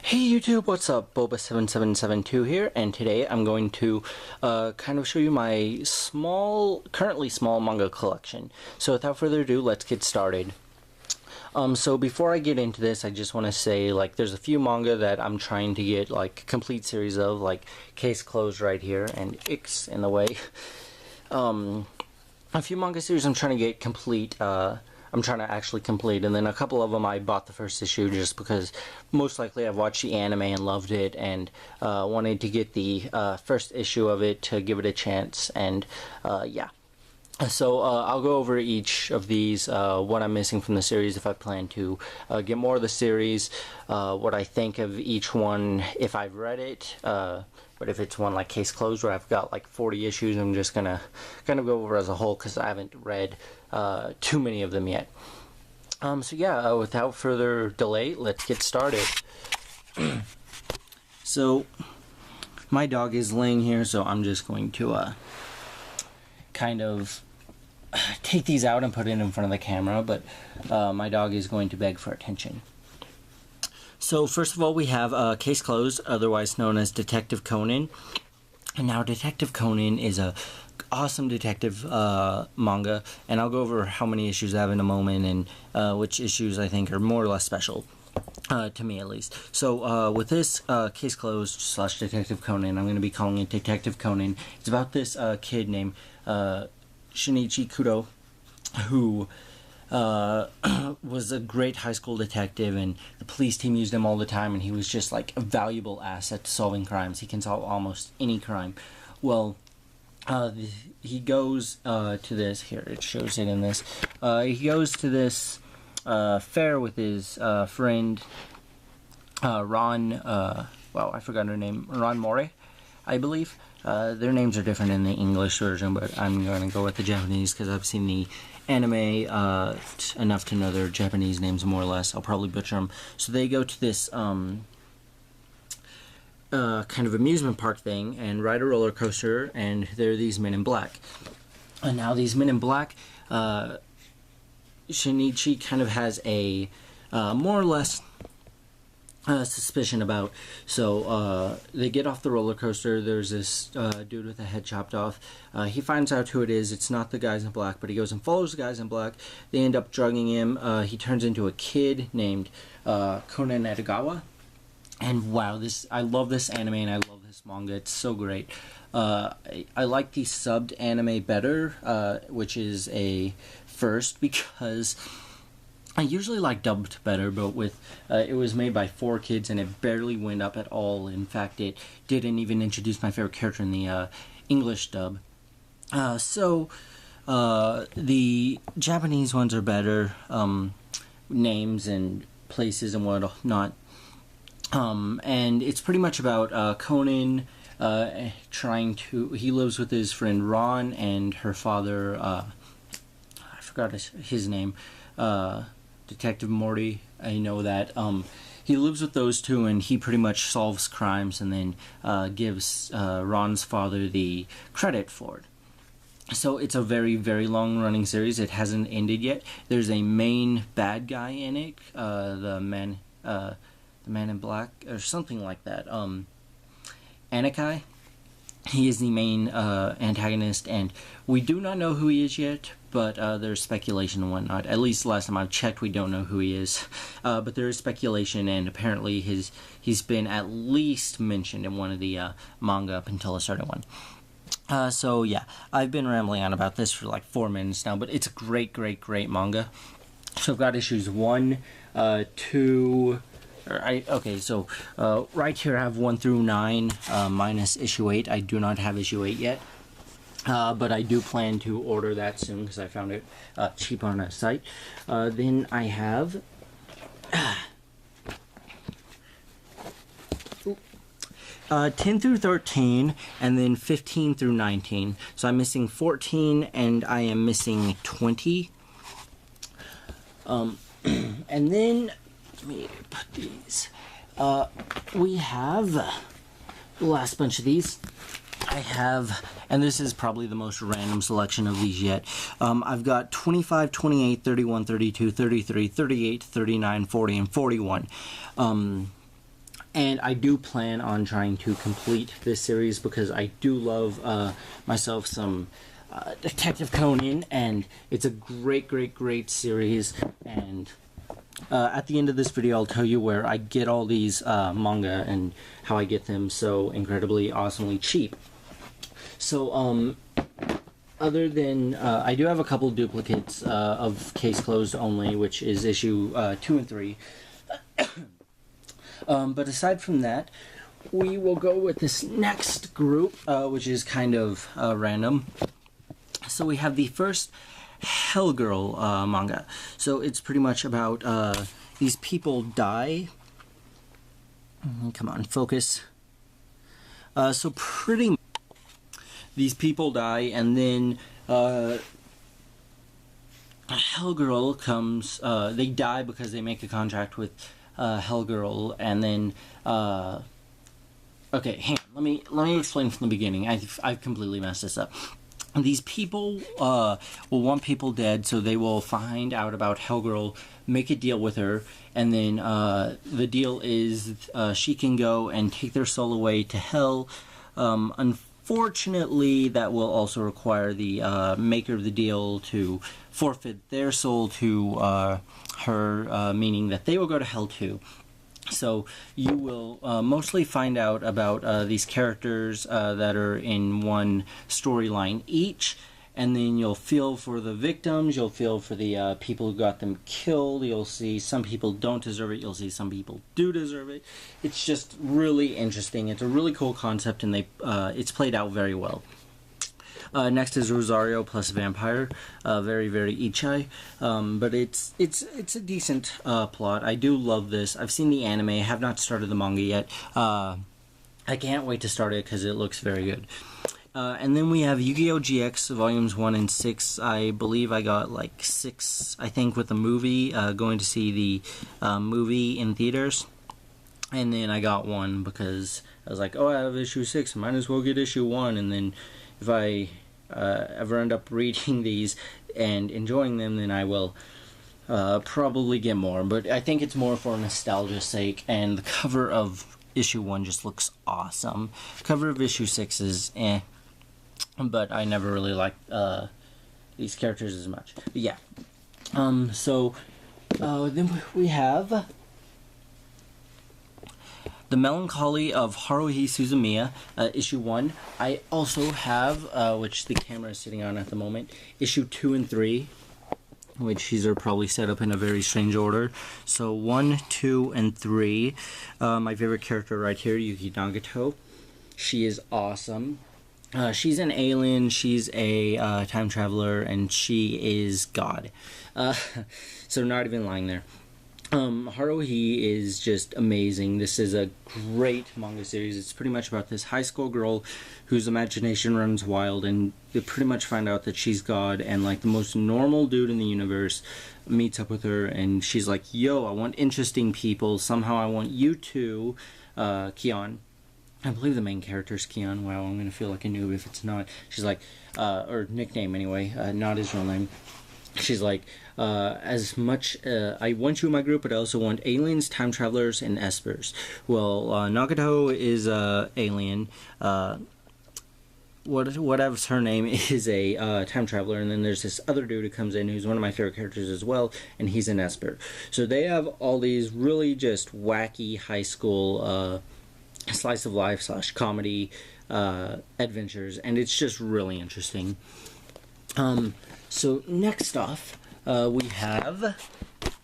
Hey YouTube, what's up? BOBA7772 here, and today I'm going to kind of show you my currently small manga collection. So without further ado, let's get started. So before I get into this, I just want to say, like, there's a few manga that I'm trying to get, like, complete series of, like, Case Closed right here, and X in the way. A few manga series I'm trying to get complete, I'm trying to actually complete, and then a couple of them I bought the first issue just because most likely I've watched the anime and loved it, and wanted to get the first issue of it to give it a chance, and yeah. So I'll go over each of these, what I'm missing from the series if I plan to get more of the series, what I think of each one if I've read it, but if it's one like Case Closed where I've got like 40 issues, I'm just gonna kind of go over as a whole because I haven't read too many of them yet. So yeah, without further delay, let's get started. So my dog is laying here, so I'm just going to kind of take these out and put it in front of the camera, but my dog is going to beg for attention. So first of all, we have Case Closed, otherwise known as Detective Conan. And now Detective Conan is a awesome detective manga, and I'll go over how many issues I have in a moment and which issues I think are more or less special. To me at least. So with this Case Closed / Detective Conan, I'm going to be calling it Detective Conan. It's about this kid named Shinichi Kudo, who was a great high school detective, and the police team used him all the time, and he was just like a valuable asset to solving crimes. He can solve almost any crime. Well, he goes to this, here it shows it in this, he goes to this fair with his friend Ron, well, I forgot her name, Ron More, I believe. Their names are different in the English version, but I'm going to go with the Japanese because I've seen the anime enough to know their Japanese names more or less. I'll probably butcher them. So they go to this kind of amusement park thing and ride a roller coaster, and there are these men in black. And now these men in black, Shinichi kind of has a more or less suspicion about. So they get off the roller coaster. There's this dude with a head chopped off. He finds out who it is. It's not the guys in black, but he goes and follows the guys in black. They end up drugging him. He turns into a kid named Konan Edogawa. And wow, I love this anime and I love this manga. It's so great. I like the subbed anime better, which is a first, because I usually like dubbed better, but with it was made by 4 kids and it barely went up at all. In fact, it didn't even introduce my favorite character in the English dub. So the Japanese ones are better, names and places and whatnot. And it's pretty much about Conan he lives with his friend Ron and her father, I forgot his name, Detective Morty. I know that. He lives with those two, and he pretty much solves crimes and then gives Ron's father the credit for it. So it's a very, very long-running series. It hasn't ended yet. There's a main bad guy in it, the man in black, or something like that. Anakai. He is the main antagonist, and we do not know who he is yet, but there's speculation and whatnot. At least last time I've checked, we don't know who he is. But there is speculation, and apparently he's been at least mentioned in one of the manga up until a certain one. So yeah, I've been rambling on about this for like 4 minutes now, but it's a great, great, great manga. So I've got issues 1, 2... Okay, so right here I have 1 through 9 minus issue 8. I do not have issue 8 yet, but I do plan to order that soon because I found it cheap on a site. Then I have 10 through 13, and then 15 through 19. So I'm missing 14, and I am missing 20. And then let me put these. We have the last bunch of these. I have, and this is probably the most random selection of these yet. I've got 25, 28, 31, 32, 33, 38, 39, 40, and 41. And I do plan on trying to complete this series because I do love myself some Detective Conan, and it's a great series. And at the end of this video, I'll tell you where I get all these manga and how I get them so incredibly, awesomely cheap. So, other than, I do have a couple duplicates of Case Closed Only, which is issue 2 and 3. But aside from that, we will go with this next group, which is kind of random. So we have the first Hell Girl manga. So it's pretty much about these people die. Come on, focus. So pretty much these people die, and then a Hell Girl comes. They die because they make a contract with Hell Girl, and then okay, hang on. Let me explain from the beginning. I've completely messed this up. These people will want people dead, so they will find out about Hell Girl, make a deal with her, and then the deal is she can go and take their soul away to hell. Unfortunately, that will also require the maker of the deal to forfeit their soul to her, meaning that they will go to hell too. So you will mostly find out about these characters that are in one storyline each, and then you'll feel for the victims, you'll feel for the people who got them killed, you'll see some people don't deserve it, you'll see some people do deserve it. It's just really interesting. It's a really cool concept, and it's played out very well. Next is Rosario plus Vampire, very ichai, but it's a decent plot. I do love this. I've seen the anime, I have not started the manga yet. I can't wait to start it because it looks very good. And then we have Yu-Gi-Oh! GX Volumes 1 and 6. I believe I got like 6, I think, with the movie, going to see the movie in theaters. And then I got 1 because I was like, oh, I have issue 6, I might as well get issue 1, and then if I ever end up reading these and enjoying them, then I will probably get more. But I think it's more for nostalgia's sake, and the cover of issue 1 just looks awesome. Cover of issue 6 is eh, but I never really liked these characters as much. But yeah, so then we have The Melancholy of Haruhi Suzumiya, issue 1. I also have, which the camera is sitting on at the moment, issue 2 and 3, which these are probably set up in a very strange order. So 1, 2, and 3. My favorite character right here, Yuki Nagato. She is awesome. She's an alien, she's a time traveler, and she is God. So not even lying there. Haruhi is just amazing. This is a great manga series. It's pretty much about this high school girl whose imagination runs wild, and you pretty much find out that she's God, and like the most normal dude in the universe meets up with her, and she's like, yo, I want interesting people. Somehow I want you to, Kion. I believe the main character is Kion. Wow, I'm going to feel like a noob if it's not. She's like, or nickname anyway, not his real name. She's like, as much, I want you in my group, but I also want aliens, time travelers, and espers. Well, Nagato is a alien. Whatever's her name is a time traveler, and then there's this other dude who comes in who's one of my favorite characters as well, and he's an esper. So they have all these really just wacky high school slice of life / comedy adventures, and it's just really interesting. So next off, we have,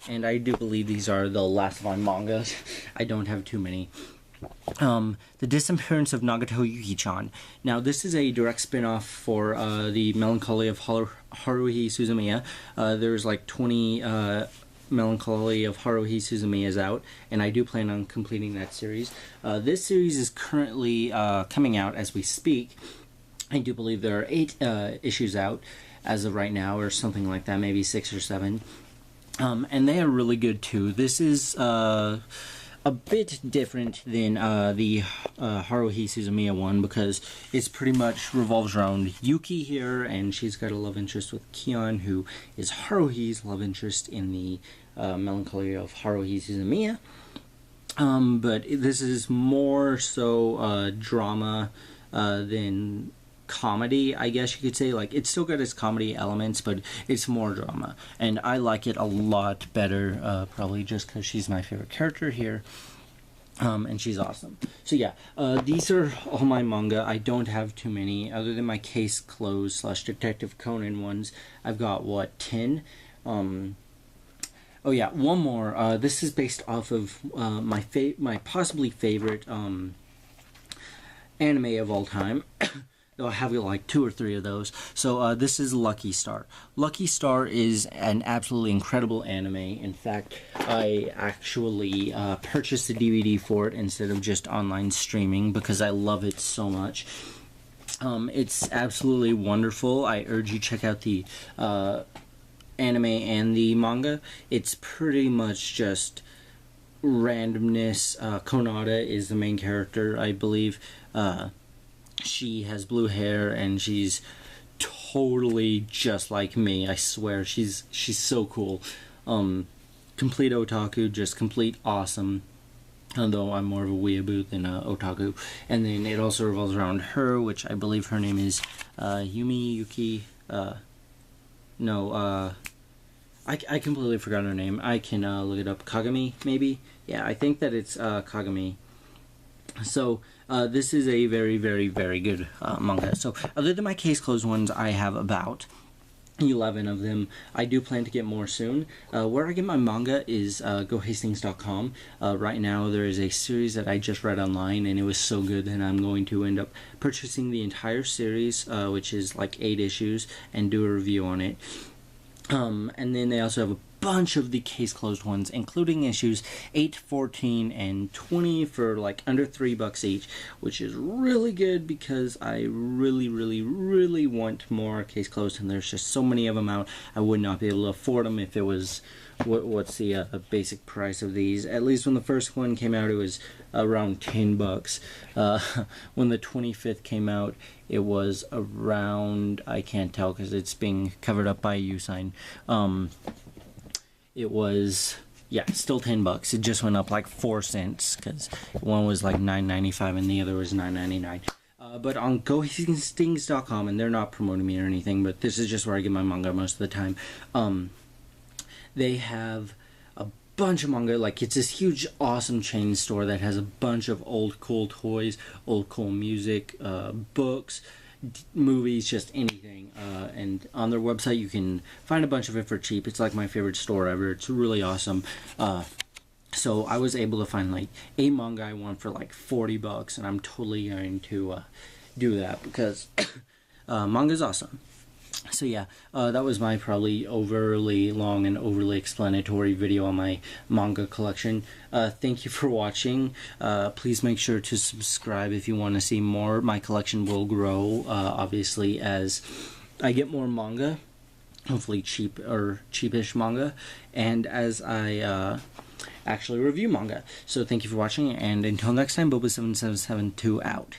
and I do believe these are the last of my mangas. I don't have too many. The Disappearance of Nagato Yuki-chan. Now, this is a direct spin-off for the Melancholy of Haruhi Suzumiya. There's like 20 Melancholy of Haruhi Suzumiya's out, and I do plan on completing that series. This series is currently coming out as we speak. I do believe there are 8 issues out as of right now, or something like that, maybe 6 or 7. And they are really good too. This is a bit different than the Haruhi Suzumiya one, because it's pretty much revolves around Yuki here, and she's got a love interest with Kion, who is Haruhi's love interest in the Melancholy of Haruhi Suzumiya. But this is more so drama than comedy, I guess you could say. Like, it's still got its comedy elements, but it's more drama, and I like it a lot better, probably just because she's my favorite character here. And she's awesome. So yeah, these are all my manga. I don't have too many, other than my Case Closed / Detective Conan ones. I've got, what, 10? Oh yeah, one more. This is based off of my possibly favorite anime of all time. Though I have like 2 or 3 of those. So this is Lucky Star. Lucky Star is an absolutely incredible anime. In fact, I actually purchased the DVD for it instead of just online streaming because I love it so much. It's absolutely wonderful. I urge you check out the anime and the manga. It's pretty much just randomness. Konada is the main character, I believe. She has blue hair and she's totally just like me. I swear, she's so cool. Complete otaku, just complete awesome. Although I'm more of a weeaboo than a otaku. And then it also revolves around her, which I believe her name is Yumi Yuki. I completely forgot her name. I can look it up. Kagami, maybe? Yeah, I think that it's Kagami. So, this is a very, very, very good manga. So, other than my Case Closed ones, I have about 11 of them. I do plan to get more soon. Where I get my manga is gohastings.com. Right now, there is a series that I just read online, and it was so good that I'm going to end up purchasing the entire series, which is like 8 issues, and do a review on it. And then they also have a bunch of the Case Closed ones, including issues 8, 14, and 20 for like under $3 each, which is really good because I really, really, really want more Case Closed, and there's just so many of them out. I would not be able to afford them if it was what's the basic price of these. At least when the first one came out, it was around $10. When the 25th came out, it was around, I can't tell because it's being covered up by a U sign. It was, yeah, still $10. It just went up like 4 cents because one was like $9.95 and the other was $9.99. But on gohastings.com, and they're not promoting me or anything, but this is just where I get my manga most of the time. They have a bunch of manga. Like, it's this huge, awesome chain store that has a bunch of old cool toys, old cool music, books, movies, just anything. And on their website, you can find a bunch of it for cheap. It's like my favorite store ever. It's really awesome. So I was able to find like a manga I want for like $40, and I'm totally going to do that because manga's awesome. So yeah, that was my probably overly long and overly explanatory video on my manga collection. Thank you for watching. Please make sure to subscribe if you want to see more. My collection will grow, obviously, as I get more manga, hopefully cheap or cheapish manga, and as I actually review manga. So thank you for watching, and until next time, BOBA7772 out.